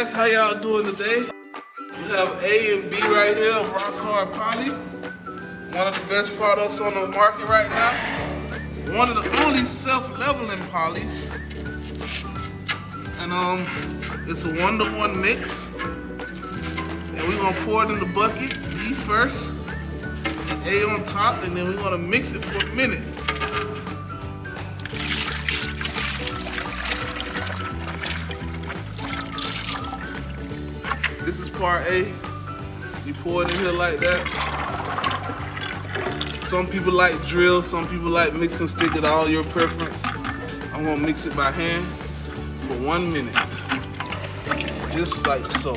guys, how y'all doing today? We have A and B right here of RockHard Poly. One of the best products on the market right now. One of the only self-leveling polys. And it's a 1-to-1 mix. And we're gonna pour it in the bucket, B first, and A on top, and then we're gonna mix it for a minute. This is part A. You pour it in here like that. Some people like drill, some people like mix and stick, it all your preference. I'm gonna mix it by hand for 1 minute. Just like so.